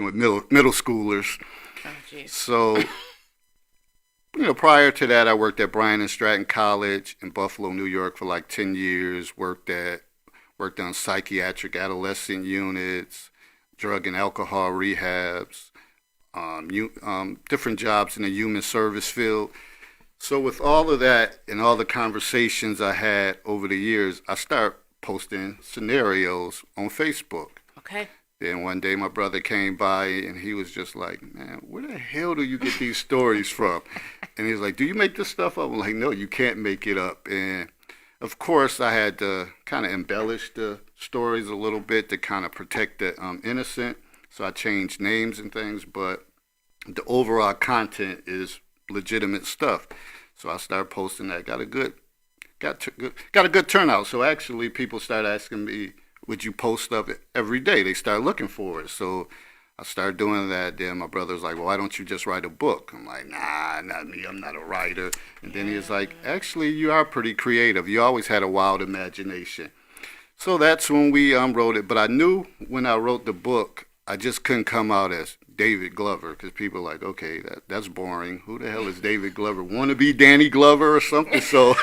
working with middle schoolers. Oh, jeez. So, prior to that, I worked at Bryan and Stratton College in Buffalo, New York for like 10 years. Worked on psychiatric adolescent units, drug and alcohol rehabs, different jobs in the human service field. So with all of that and all the conversations I had over the years, I started posting scenarios on Facebook. Okay. Then one day my brother came by and he was just like, man, where the hell do you get these stories from? And he's like, do you make this stuff up? I'm like, no, you can't make it up. And of course, I had to kind of embellish the stories a little bit to kind of protect the innocent. So I changed names and things, but the overall content is legitimate stuff. So I started posting that. Got a good turnout. So actually, people started asking me, "Would you post stuff every day?" They started looking for it. So I started doing that. Then my brother's like, "Well, why don't you just write a book?" I'm like, "Nah, not me. I'm not a writer." And then he was like, "Actually, you are pretty creative. You always had a wild imagination." So that's when we wrote it. But I knew when I wrote the book, I just couldn't come out as David Glover because people are like, okay, that's boring. Who the hell is David Glover? Want to be Danny Glover or something? So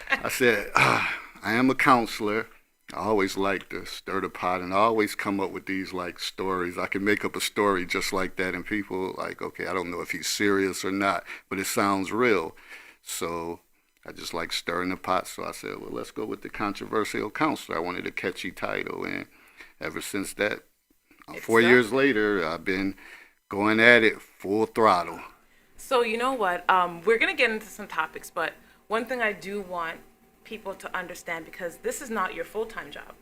I said, I am a counselor. I always like to stir the pot and I always come up with these like stories. I can make up a story just like that and people like, okay, I don't know if he's serious or not, but it sounds real. So I just like stirring the pot. So I said, well, let's go with the controversial counselor. I wanted a catchy title. And ever since that, It's 4 years later, I've been going at it full throttle. So you know what? We're gonna get into some topics, but one thing I do want people to understand because this is not your full-time job.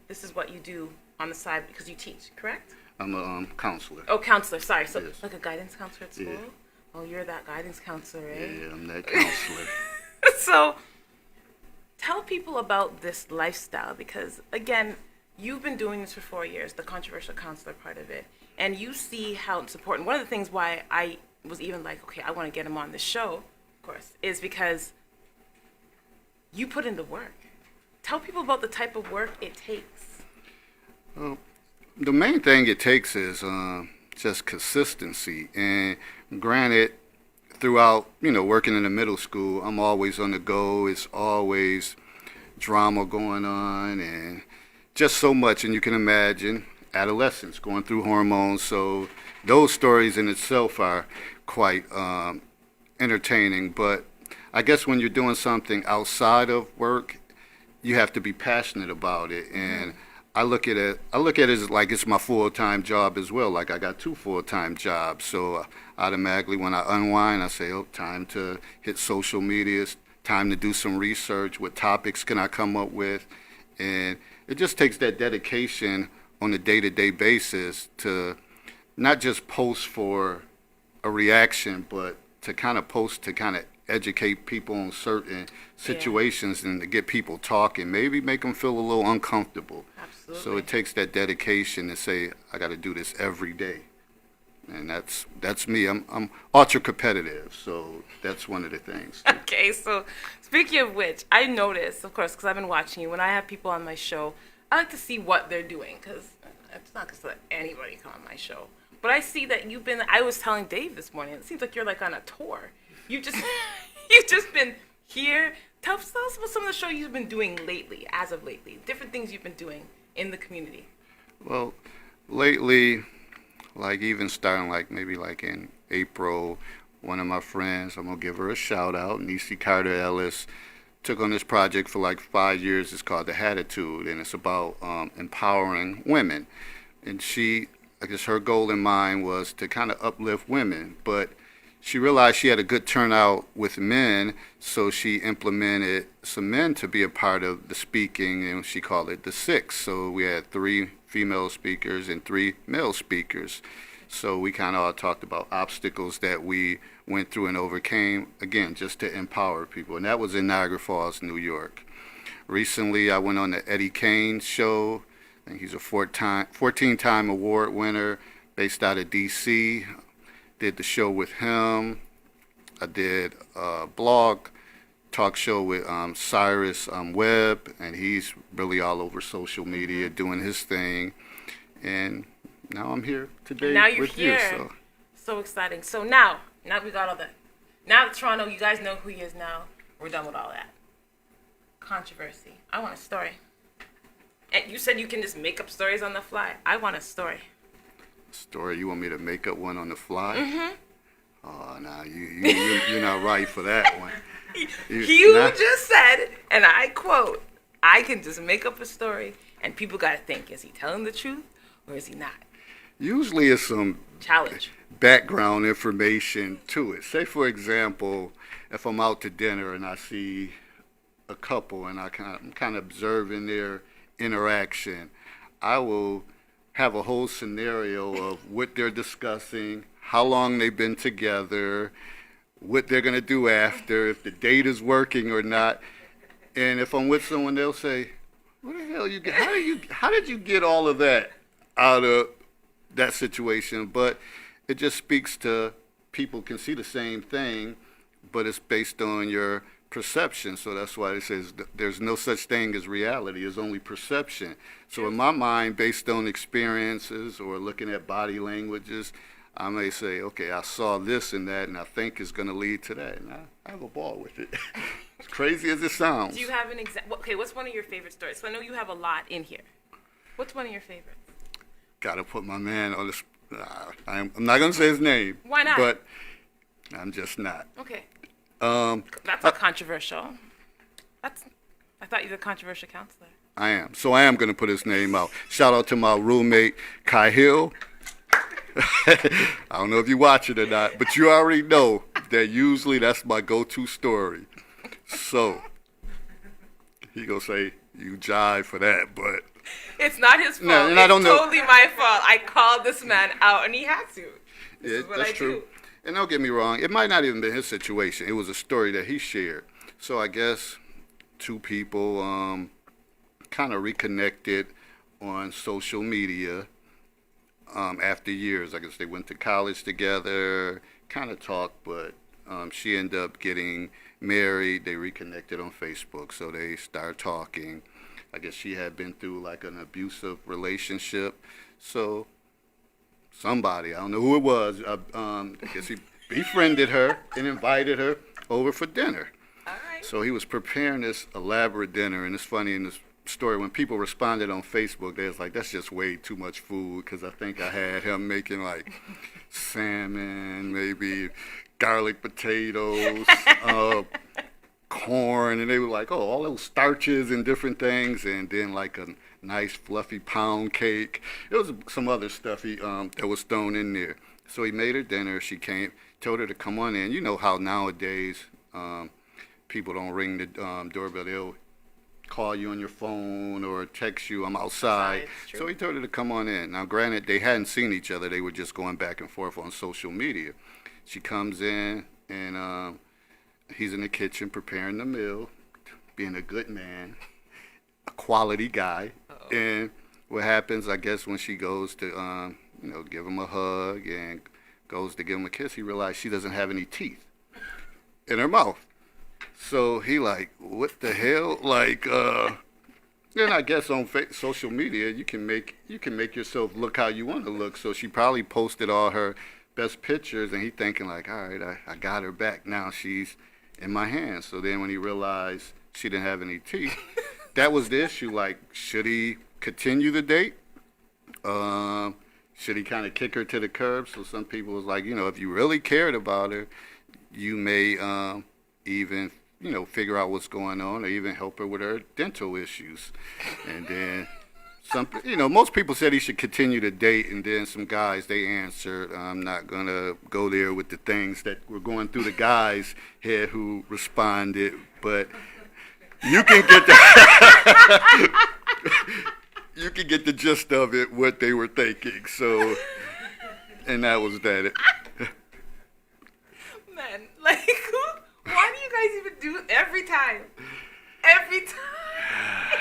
This is what you do on the side because you teach, correct? I'm a counselor. Oh, counselor. Sorry. So Yes. like a guidance counselor at school. Yeah. Oh, you're that guidance counselor, eh? Yeah, I'm that counselor. So tell people about this lifestyle because again, you've been doing this for 4 years, the controversial counselor part of it, and you see how it's important. One of the things why I was even like, okay, I want to get him on the show, of course, is because you put in the work. Tell people about the type of work it takes. Well, the main thing it takes is just consistency. And granted, throughout, working in the middle school, I'm always on the go. It's always drama going on and just so much. And you can imagine adolescents going through hormones. So those stories in itself are quite entertaining. But I guess when you're doing something outside of work, you have to be passionate about it. And I look at it as like it's my full-time job as well. Like I got two full-time jobs. So automatically when I unwind, I say, oh, time to hit social media. It's time to do some research. What topics can I come up with? And it just takes that dedication on a day-to-day basis to not just post for a reaction, but to kind of post to kind of educate people on certain situations and to get people talking, maybe make them feel a little uncomfortable. Absolutely. So it takes that dedication to say, I got to do this every day. And that's me. I'm ultra competitive, so that's one of the things. Okay, so speaking of which, I noticed, of course, because I've been watching you, when I have people on my show, I like to see what they're doing, because it's not because let anybody come on my show. But I see that I was telling Dave this morning, it seems like you're like on a tour. You've just been here. Tell us about some of the show you've been doing lately, as of lately, different things you've been doing in the community. Well, lately, like even starting like maybe like in April, one of my friends, I'm gonna give her a shout out, Nisi Carter Ellis, took on this project for like 5 years. It's called The Attitude, and it's about empowering women. And I guess her goal in mind was to kind of uplift women, but she realized she had a good turnout with men, so she implemented some men to be a part of the speaking, and she called it the Six. So we had 3 female speakers and 3 male speakers. So we kind of all talked about obstacles that we went through and overcame, again, just to empower people. And that was in Niagara Falls, New York. Recently, I went on the Eddie Kane show. I think he's a 14-time award winner based out of D.C., did the show with him. I did a blog talk show with Cyrus Webb, and he's really all over social media doing his thing. And now I'm here today Now you're with here. you. So So exciting. So now we got all that. Now that Toronto, you guys know who he is now. We're done with all that. Controversy. I want a story. And you said you can just make up stories on the fly. I want a story. story, you want me to make up one on the fly? Mm-hmm. Oh, nah, you're not right for that one. You just said, and I quote, I can just make up a story and people got to think, is he telling the truth or is he not? Usually it's some Challenge. background information to it. Say, for example, if I'm out to dinner and I see a couple and I'm kind of observing their interaction, I will have a whole scenario of what they're discussing, how long they've been together, what they're going to do after, if the date is working or not. And if I'm with someone, they'll say, "What the hell you get? How did you get all of that out of that situation?" But it just speaks to people can see the same thing, but it's based on your perception. So that's why it says there's no such thing as reality. It's only perception. So in my mind, based on experiences or looking at body languages, I may say, okay, I saw this and that, and I think it's going to lead to that, and I have a ball with it. As crazy as it sounds. Do you have an example? Okay, what's one of your favorite stories? So I know you have a lot in here. What's one of your favorites? Got to put my man on the. I'm not going to say his name. Why not? But I'm just not. Okay. That's not controversial. I thought you were a controversial counselor. I am. So I am going to put his name out. Shout out to my roommate, Kai Hill. I don't know if you watch it or not, but you already know that usually that's my go-to story. So he gonna say you jive for that, but it's not his fault. No, and it's I don't know. Totally my fault. I called this man out, and he had to. This is what that's I true. do. And don't get me wrong, it might not even be his situation. It was a story that he shared. So I guess two people kind of reconnected on social media. After years, I guess they went to college together, kind of talked, but she ended up getting married. They reconnected on Facebook, so they started talking. I guess she had been through like an abusive relationship, so somebody, I don't know who it was, I guess he befriended her and invited her over for dinner. All right. So he was preparing this elaborate dinner, and it's funny in this story when people responded on Facebook, they was like, "That's just way too much food," because I think I had him making like salmon, maybe garlic potatoes, corn, and they were like, "Oh, all those starches and different things," and then like a nice fluffy pound cake. It was some other stuff that was thrown in there. So he made her dinner. She came, told her to come on in. You know how nowadays people don't ring the doorbell; they'll call you on your phone or text you, "I'm outside." So he told her to come on in. Now, granted, they hadn't seen each other. They were just going back and forth on social media. She comes in, and he's in the kitchen preparing the meal, being a good man, a quality guy. Uh-oh. And what happens, I guess, when she goes to, give him a hug and goes to give him a kiss, he realized she doesn't have any teeth in her mouth. So he like, what the hell? Like, then I guess on social media you can make yourself look how you want to look. So she probably posted all her best pictures, and he thinking like, all right, I got her back. Now she's in my hands. So then when he realized she didn't have any teeth, that was the issue. Like, should he continue the date? Should he kind of kick her to the curb? So some people was like, if you really cared about her, you may even figure out what's going on, or even help her with her dental issues. And then most people said he should continue to date, and then some guys, they answered, I'm not going to go there with the things that were going through the guys' head who responded, but you can get you can get the gist of it, what they were thinking. So, and that was that. Man, like, why do you guys even do it every time? Every time.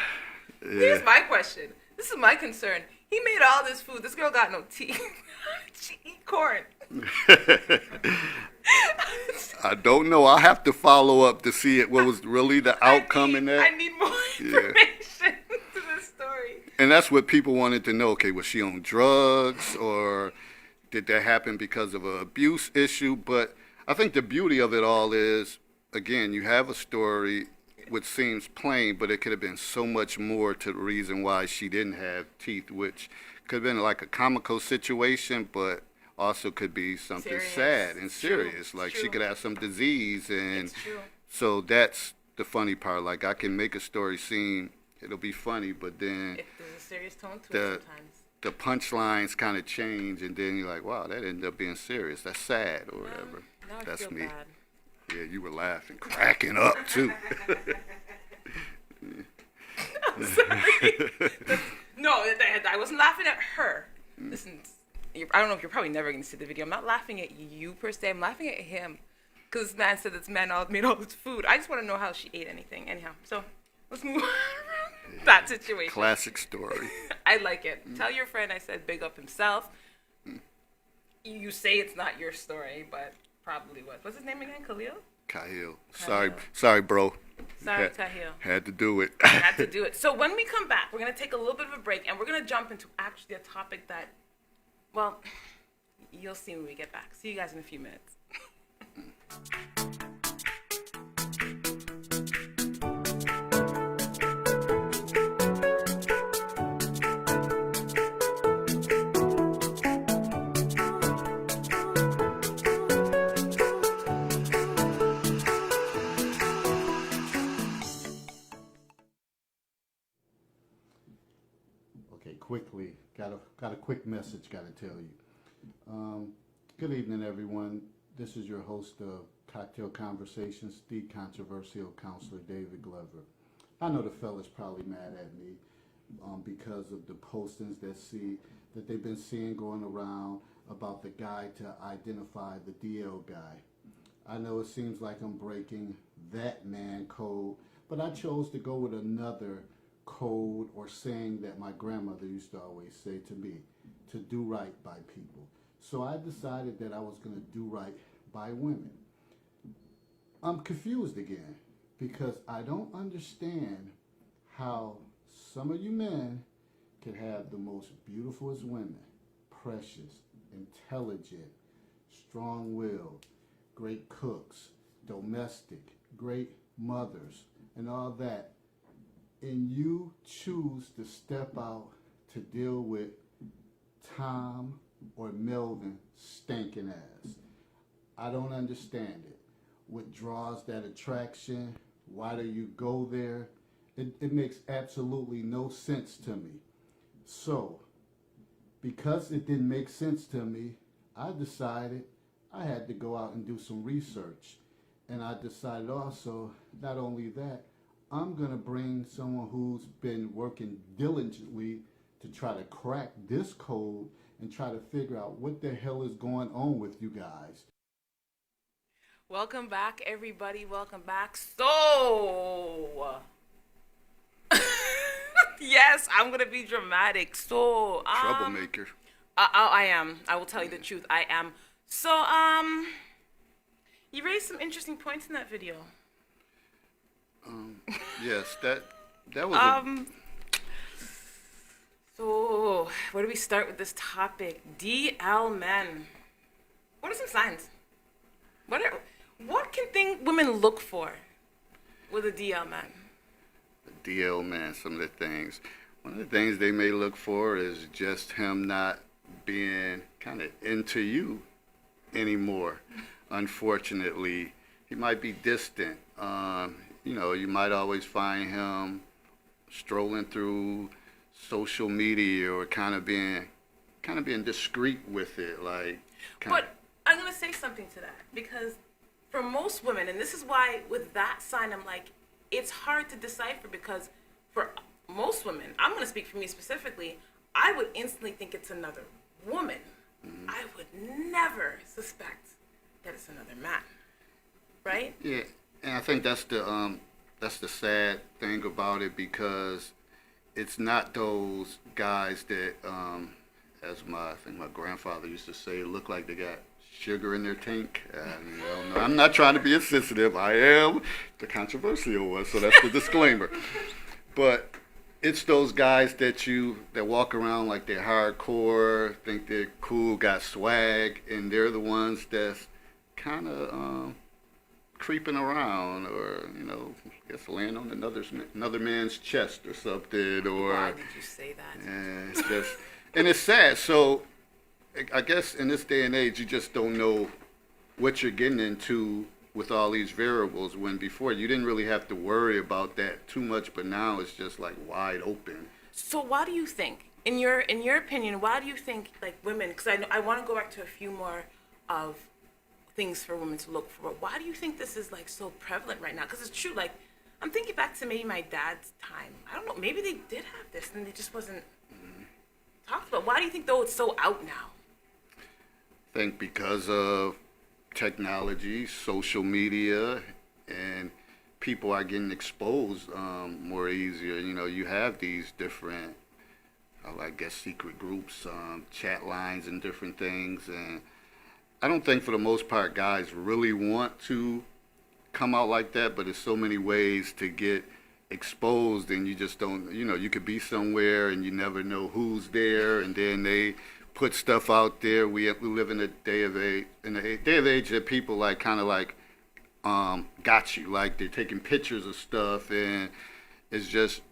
Yeah. Here's my question. This is my concern. He made all this food. This girl got no teeth. She eat corn. I don't know. I'll have to follow up to see what was really the outcome in that. I need more information to the story. And that's what people wanted to know. Okay, was she on drugs or did that happen because of an abuse issue? But I think the beauty of it all is, again, you have a story which seems plain, but it could have been so much more to the reason why she didn't have teeth, which could have been like a comical situation, but also could be something Serious. sad and It's true. serious. It's Like she true. could have some disease, and It's true. so that's the funny part. Like I can make a story seem it'll be funny, but then There's a serious tone to the it sometimes. the punchlines kind of change, and then you're like, wow, that ended up being serious. That's sad or whatever. Now I That's feel me. bad. Yeah, you were laughing, cracking up too. I'm sorry. No, I wasn't laughing at her. Listen, I don't know if you're probably never going to see the video. I'm not laughing at you per se. I'm laughing at him. Because this man said this man made all this food. I just want to know how she ate anything. Anyhow, so let's move on around that situation. Classic story. I like it. Tell your friend I said big up himself. You say it's not your story, but probably was. What's his name again? Khalil? Kahil. Kahil. Sorry, bro. Sorry, Had- Kahil. Had to do it. Had to do it. So when we come back, we're going to take a little bit of a break, and we're going to jump into actually a topic that, well, you'll see when we get back. See you guys in a few minutes. Okay, quickly. Got a quick message. Got to tell you. Good evening, everyone. This is your host of Cocktail Conversations, the controversial counselor David Glover. I know the fellas probably mad at me because of the postings that they've been seeing going around about the guy to identify the DL guy. I know it seems like I'm breaking that man code, but I chose to go with another code or saying that my grandmother used to always say to me, to do right by people. So I decided that I was going to do right by women. I'm confused again because I don't understand how some of you men can have the most beautifulest women, precious, intelligent, strong-willed, great cooks, domestic, great mothers, and all that, and you choose to step out to deal with Tom or Melvin stinking ass. I don't understand it. What draws that attraction? Why do you go there? It makes absolutely no sense to me. So, because it didn't make sense to me, I decided I had to go out and do some research. And I decided also, not only that, I'm going to bring someone who's been working diligently to try to crack this code and try to figure out what the hell is going on with you guys. Welcome back, everybody. Welcome back. So, yes, I'm going to be dramatic. So, Troublemaker. I am. I will tell you the truth. I am. So, you raised some interesting points in that video. Yes, that was So, where do we start with this topic? DL men. What are some signs? What can women look for with a DL man? a DL man. Some of the things. One of the things they may look for is just him not being kind of into you anymore. Unfortunately, he might be distant. You might always find him strolling through social media or kind of being discreet with it, like. But I'm gonna say something to that because for most women, and this is why with that sign, I'm like, it's hard to decipher because for most women, I'm gonna speak for me specifically, I would instantly think it's another woman. Mm-hmm. I would never suspect that it's another man, right? Yeah, and I think that's the sad thing about it because it's not those guys that, as I think my grandfather used to say, look like they got sugar in their tank. No, I'm not trying to be insensitive. I am the controversial one, so that's the disclaimer. But it's those guys that walk around like they're hardcore, think they're cool, got swag, and they're the ones that's kind of creeping around, or I guess laying on another man's chest or something, or Why did you say that? it's just, and it's sad. So I guess in this day and age, you just don't know what you're getting into with all these variables. When before you didn't really have to worry about that too much, but now it's just like wide open. So why do you think, in your opinion, why do you think like women? Because I want to go back to a few more of things for women to look for. Why do you think this is like so prevalent right now? Because it's true. Like I'm thinking back to maybe my dad's time. I don't know. Maybe they did have this and it just wasn't talked about. Why do you think though it's so out now? I think because of technology, social media, and people are getting exposed more easier. You have these different, I guess, secret groups, chat lines, and different things. And I don't think for the most part guys really want to come out like that, but there's so many ways to get exposed, and you just don't. You could be somewhere and you never know who's there, and then they put stuff out there. We live in a day of age that people like kind of like got you, like they're taking pictures of stuff, and it's just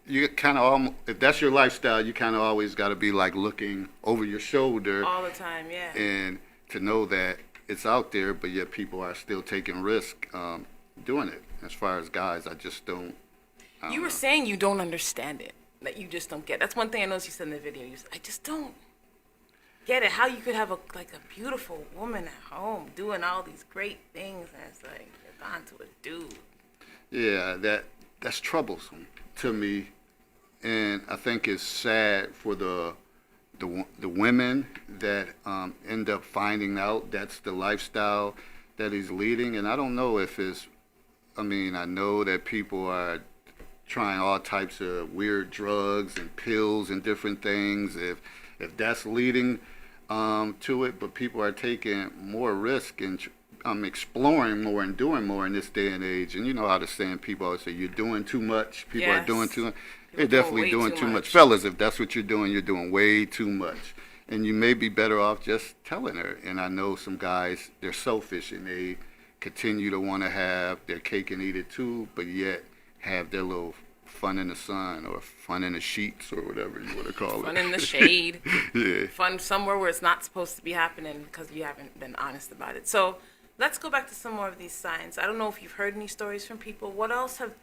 you kind of if that's your lifestyle, you kind of always got to be like looking over your shoulder All the time, yeah. and to know that it's out there, but yet people are still taking risk doing it. As far as guys, I just don't. You were saying you don't understand it, that you just don't get. That's one thing I noticed you said in the video. You said, I just don't get it. How you could have a beautiful woman at home doing all these great things, and it's like you're gone to a dude. Yeah, that's troublesome to me, and I think it's sad for the women that end up finding out that's the lifestyle that he's leading. And I don't know if it's. I mean, I know that people are trying all types of weird drugs and pills and different things. If that's leading to it, but people are taking more risk and exploring more and doing more in this day and age. And you know how the saying, people always say, you're doing too much. People are doing too much. They're definitely doing too much. Fellas, if that's what you're doing way too much. And you may be better off just telling her. And I know some guys, they're selfish and they continue to want to have their cake and eat it too, but yet have their little fun in the sun or fun in the sheets or whatever you want to call it. Fun in the shade. Yeah. Fun somewhere where it's not supposed to be happening because you haven't been honest about it. So let's go back to some more of these signs. I don't know if you've heard any stories from people. What else are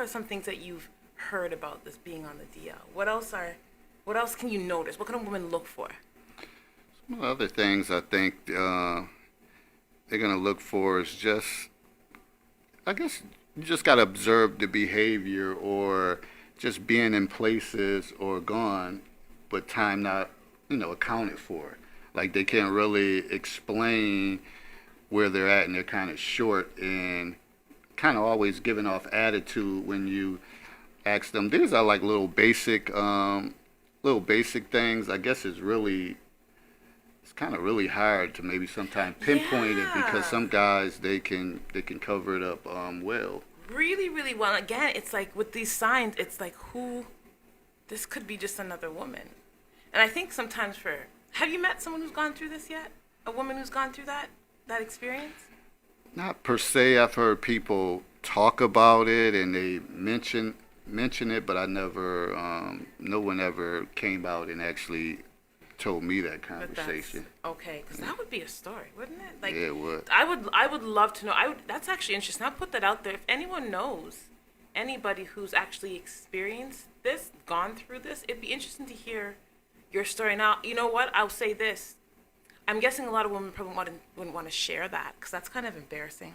some things that you've heard about this being on the DL? What else can you notice? What can a woman look for? Some other things I think they're going to look for is just, I guess, you just got to observe the behavior or just being in places or gone, but time not, accounted for. Like they can't really explain where they're at, and they're kind of short and kind of always giving off attitude when you ask them. These are like little basic things. I guess it's kind of really hard to maybe sometimes pinpoint it, because some guys they can cover it up well. Really, really well. Again, it's like with these signs, it's like this could be just another woman. And I think sometimes have you met someone who's gone through this yet? A woman who's gone through that experience? Not per se. I've heard people talk about it and they mention it, but I never, no one ever came out and actually told me that conversation. Okay, because that would be a story, wouldn't it? Like, yeah, it would. I would love to know. That's actually interesting. I'll put that out there. If anyone knows anybody who's actually experienced this, gone through this, it'd be interesting to hear your story. Now, you know what? I'll say this. I'm guessing a lot of women probably wouldn't want to share that because that's kind of embarrassing.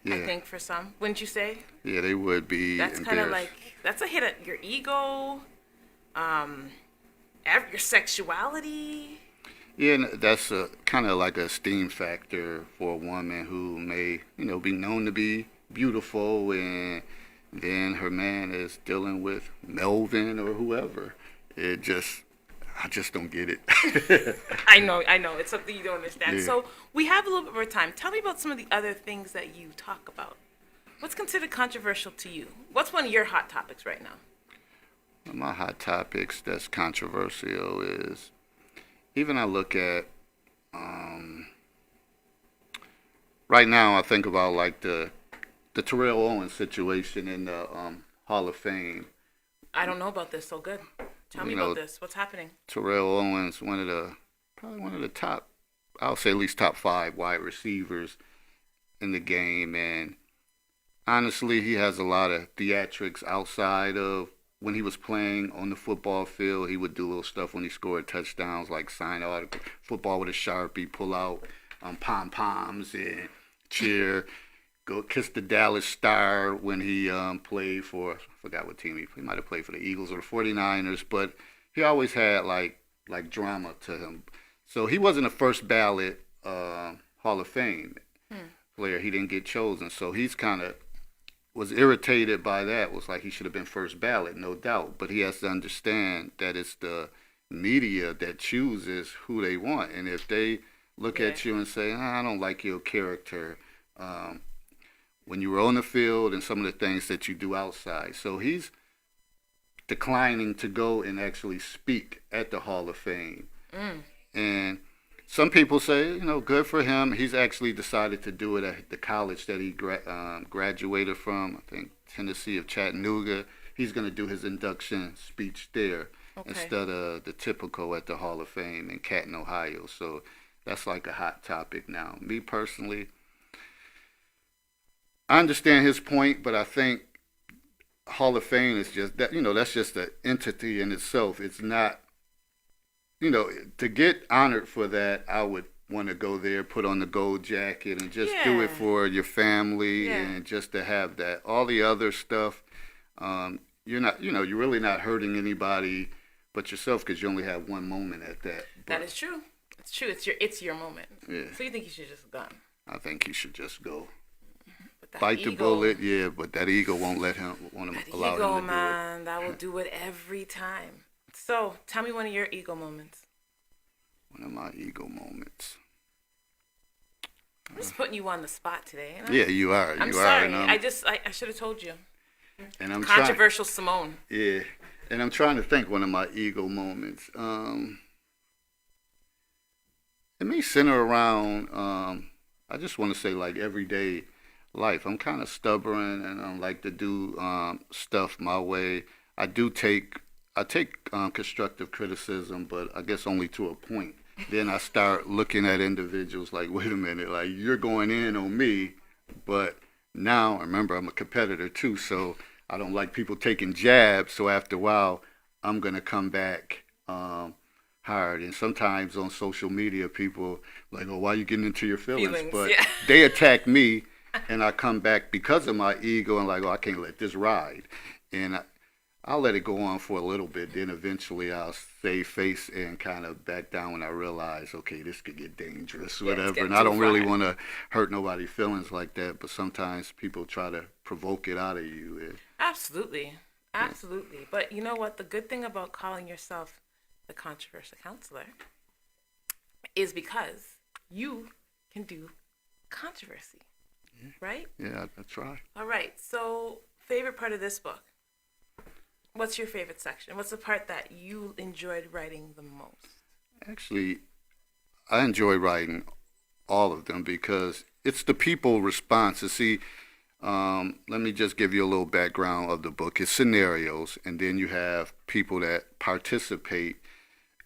Yeah. I think for some, wouldn't you say? Yeah, they would be. That's kind of like, that's a hit at your ego, your sexuality. Yeah, and that's kind of like a esteem factor for a woman who may, be known to be beautiful, and then her man is dealing with Melvin or whoever. I just don't get it. I know. It's something you don't understand. Yeah. So we have a little bit more time. Tell me about some of the other things that you talk about. What's considered controversial to you? What's one of your hot topics right now? My hot topics that's controversial is even I look at um, right now. I think about like the Terrell Owens situation in the Hall of Fame. I don't know about this, so good. Tell me You about know, this. What's happening? Terrell Owens, probably one of the top, I'll say at least top five wide receivers in the game, and honestly, he has a lot of theatrics outside of when he was playing on the football field. He would do little stuff when he scored touchdowns, like sign out football with a sharpie, pull out pom poms, and cheer. Go kiss the Dallas Star when he played for, I forgot what team he might have played for the Eagles or the 49ers, but he always had like drama to him. So he wasn't a first ballot Hall of Fame player. He didn't get chosen. So he's kind of was irritated by that. Was like he should have been first ballot, no doubt. But he has to understand that it's the media that chooses who they want, and if they look Yeah. at you and say, I don't like your character. Um, when you were on the field and some of the things that you do outside. So he's declining to go and actually speak at the Hall of Fame. Mm. And some people say, good for him. He's actually decided to do it at the college that he graduated from, I think Tennessee of Chattanooga. He's going to do his induction speech there Okay. instead of the typical at the Hall of Fame in Canton, Ohio. So that's like a hot topic now. Me personally, I understand his point, but I think Hall of Fame is just that. That's just an entity in itself. It's not. To get honored for that, I would want to go there, put on the gold jacket, and just do Yeah. it for your family, Yeah. and just to have that. All the other stuff, you're not. You're really not hurting anybody but yourself because you only have one moment at that. That But is true. It's true. It's your moment. yeah, So you think you should just gone? I think he should just go. But that Bite the ego, bullet, yeah, but that ego won't want him that allow ego, him to do it. man, that will do it every time. So tell me one of your ego moments. One of my ego moments. I'm just putting you on the spot today. Yeah, you are. I'm You sorry. are, I should have told you. and I'm trying. Controversial Simone. Yeah, and I'm trying to think one of my ego moments. It may center around. I just want to say like everyday life. I'm kind of stubborn, and I like to do stuff my way. I do take. I take constructive criticism, but I guess only to a point. Then I start looking at individuals like, wait a minute, like you're going in on me, but now remember I'm a competitor too, so I don't like people taking jabs. So after a while, I'm gonna come back hard. And sometimes on social media, people like, oh, why are you getting into your feelings? But Yeah. they attack me, and I come back because of my ego and like, oh, I can't let this ride, and I'll let it go on for a little bit. Then eventually I'll save face and kind of back down when I realize, okay, this could get dangerous, Yeah, it's whatever. getting And I too don't really far. want to hurt nobody's feelings like that. But sometimes people try to provoke it out of you. Absolutely. Absolutely. But you know what? The good thing about calling yourself the controversial counselor is because you can do controversy, right? Yeah, I try. All right. So, favorite part of this book? What's your favorite section? What's the part that you enjoyed writing the most? Actually, I enjoy writing all of them because it's the people response. See, let me just give you a little background of the book. It's scenarios, and then you have people that participate.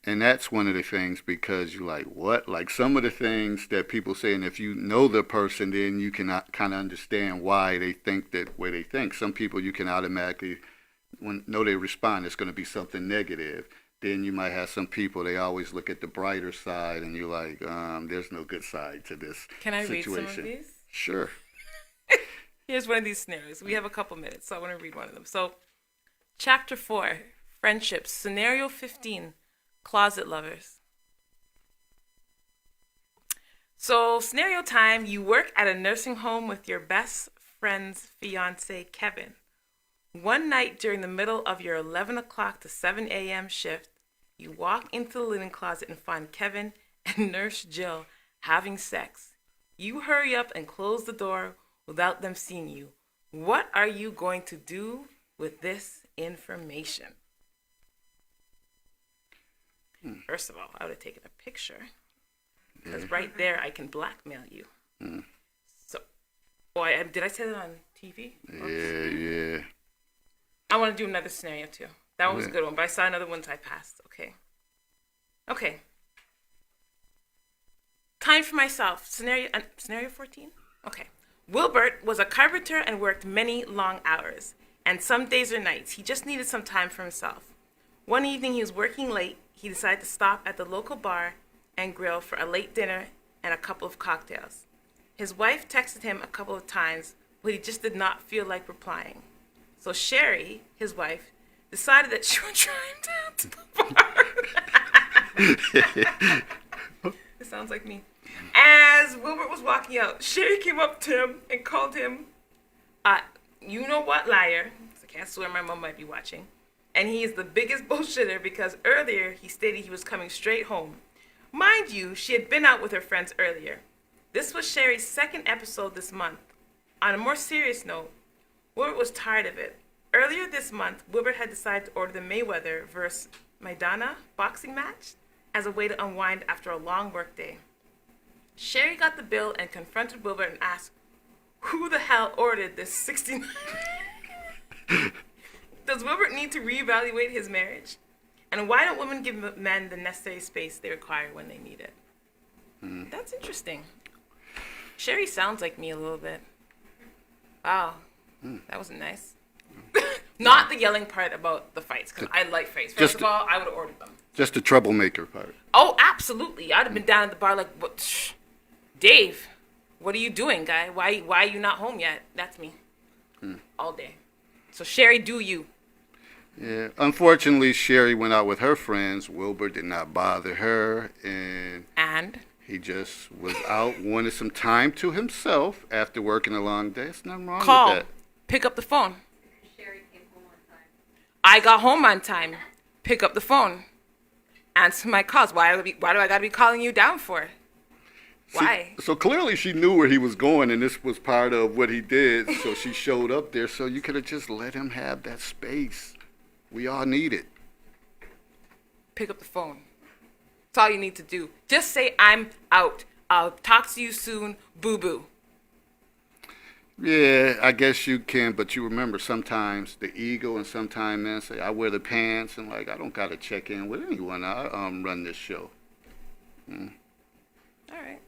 And that's one of the things because you're like, what? Like some of the things that people say, and if you know the person, then you can kind of understand why they think that way they think. Some people you can automatically, know they respond, it's going to be something negative. Then you might have some people, they always look at the brighter side, and you're like, there's no good side to this Can I read situation. some of these? Sure. Here's one of these scenarios. We have a couple minutes, so I want to read one of them. So, Chapter 4, Friendships, Scenario 15, Closet Lovers. So, scenario time, you work at a nursing home with your best friend's fiance, Kevin. One night during the middle of your 11 o'clock to 7 a.m. shift, you walk into the linen closet and find Kevin and Nurse Jill having sex. You hurry up and close the door without them seeing you. What are you going to do with this information? First of all, I would have taken a picture Yeah. because right there I can blackmail you. Mm. So, did I say that on TV? Yeah, yeah. I want to do another scenario too. That one was a Yeah. good one, but I saw another one so I passed. Okay. Okay. Time for myself. Scenario 14? Okay. Wilbert was a carpenter and worked many long hours, and some days or nights. He just needed some time for himself. One evening he was working late. He decided to stop at the local bar and grill for a late dinner and a couple of cocktails. His wife texted him a couple of times, but he just did not feel like replying. So Sherry, his wife, decided that she would try him down to the bar. It sounds like me. As Wilbert was walking out, Sherry came up to him and called him, you know what, liar. I can't swear, my mom might be watching. And he is the biggest bullshitter because earlier he stated he was coming straight home. Mind you, she had been out with her friends earlier. This was Sherry's second episode this month. On a more serious note, Wilbert was tired of it. Earlier this month, Wilbert had decided to order the Mayweather vs. Maidana boxing match as a way to unwind after a long workday. Sherry got the bill and confronted Wilbert and asked, who the hell ordered this 69? Does Wilbert need to reevaluate his marriage? And why don't women give men the necessary space they require when they need it? That's interesting. Sherry sounds like me a little bit. Wow, that wasn't nice. Not the yelling part about the fights, because I like fights. First of all, I would have ordered them. Just the troublemaker part. Oh, absolutely. I'd have been down at the bar like, what? Shh. Dave, what are you doing, guy? Why are you not home yet? That's me. All day. So Sherry, do you. Yeah. Unfortunately, Sherry went out with her friends. Wilbur did not bother her, and he just was out, wanted some time to himself after working a long day. There's nothing wrong Call. with that. Pick up the phone. Sherry came home on time. I got home on time. Pick up the phone. Answer my calls. Why do I gotta be calling you down for? Why? So clearly she knew where he was going, and this was part of what he did. So she showed up there. So you could have just let him have that space. We all need it. Pick up the phone. That's all you need to do. Just say, I'm out. I'll talk to you soon. Boo-boo. Yeah, I guess you can, but you remember sometimes the ego, and sometimes men say, I wear the pants, and like, I don't got to check in with anyone. I run this show. All right.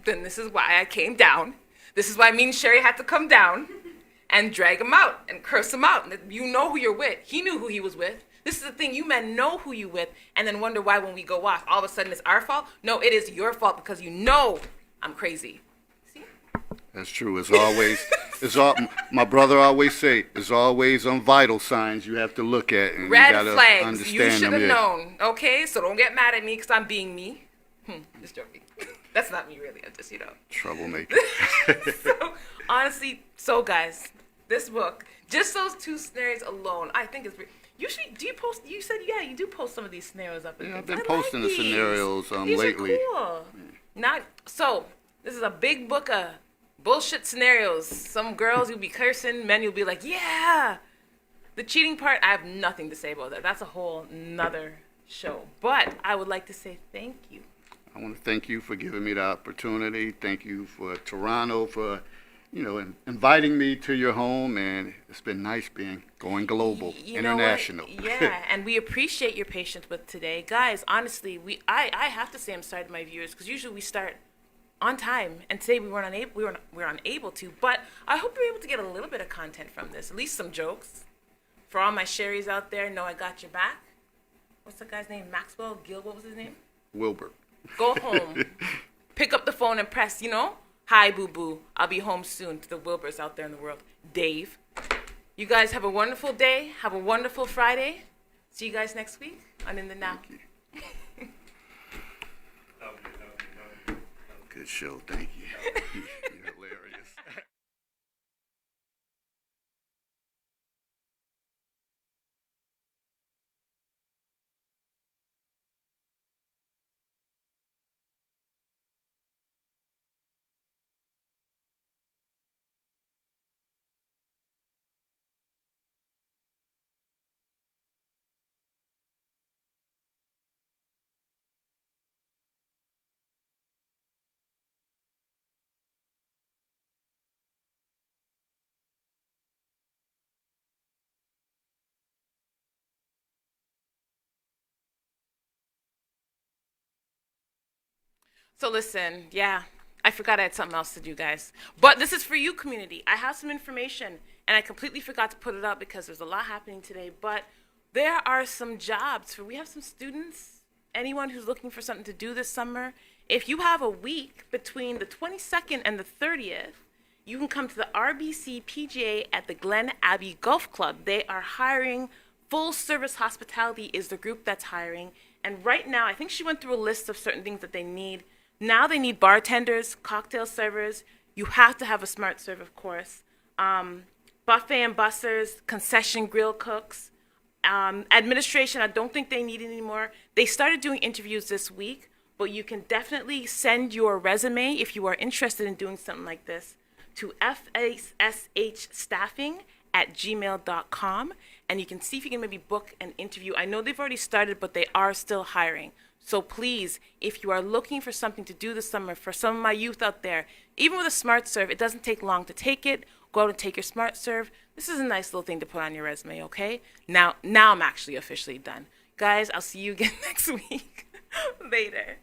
Then this is why I came down. This is why me and Sherry had to come down and drag him out and curse him out. You know who you're with. He knew who he was with. This is the thing. You men know who you with and then wonder why when we go off, all of a sudden it's our fault. No, it is your fault because you know I'm crazy. See? That's true. It's always, my brother always say, there's always vital signs you have to look at. And Red you gotta flags. understand You should have them, known. Okay? So don't get mad at me because I'm being me. Just joking. That's not me really. I'm just, Troublemaker. So, honestly, guys, this book, just those two scenarios alone, I think is usually, do you post, you said, yeah, you do post some of these scenarios up. Yeah, I've things. been I posting like the scenarios these lately. are cool. So, this is a big book of bullshit scenarios. Some girls you'll be cursing, men you'll be like, yeah. The cheating part, I have nothing to say about that. That's a whole nother show. But I would like to say thank you. I want to thank you for giving me the opportunity. Thank you for Toronto for, inviting me to your home, and it's been nice going global, international. Yeah, and we appreciate your patience with today, guys. Honestly, I have to say I'm sorry to my viewers because usually we start on time, and today we were unable to. But I hope you're able to get a little bit of content from this, at least some jokes. For all my Sherrys out there, know I got your back. What's that guy's name? Maxwell Gill. What was his name? Wilbur. Go home, pick up the phone and press, hi, boo-boo. I'll be home soon to the Wilburs out there in the world. Dave. You guys have a wonderful day. Have a wonderful Friday. See you guys next week on In the Now. Good show. Thank you. So listen, yeah, I forgot I had something else to do, guys. But this is for you, community. I have some information, and I completely forgot to put it up because there's a lot happening today. But there are some jobs for. We have some students. Anyone who's looking for something to do this summer, if you have a week between the 22nd and the 30th, you can come to the RBC PGA at the Glen Abbey Golf Club. They are hiring. Full Service Hospitality is the group that's hiring. And right now, I think she went through a list of certain things that they need. Now they need bartenders, cocktail servers. You have to have a smart serve, of course. Buffet and bussers, concession grill cooks. Administration, I don't think they need it anymore. They started doing interviews this week, but you can definitely send your resume if you are interested in doing something like this to fashstaffing@gmail.com, and you can see if you can maybe book an interview. I know they've already started, but they are still hiring. So please, if you are looking for something to do this summer, for some of my youth out there, even with a smart serve, it doesn't take long to take it. Go out and take your smart serve. This is a nice little thing to put on your resume, okay? Now I'm actually officially done. Guys, I'll see you again next week. Later.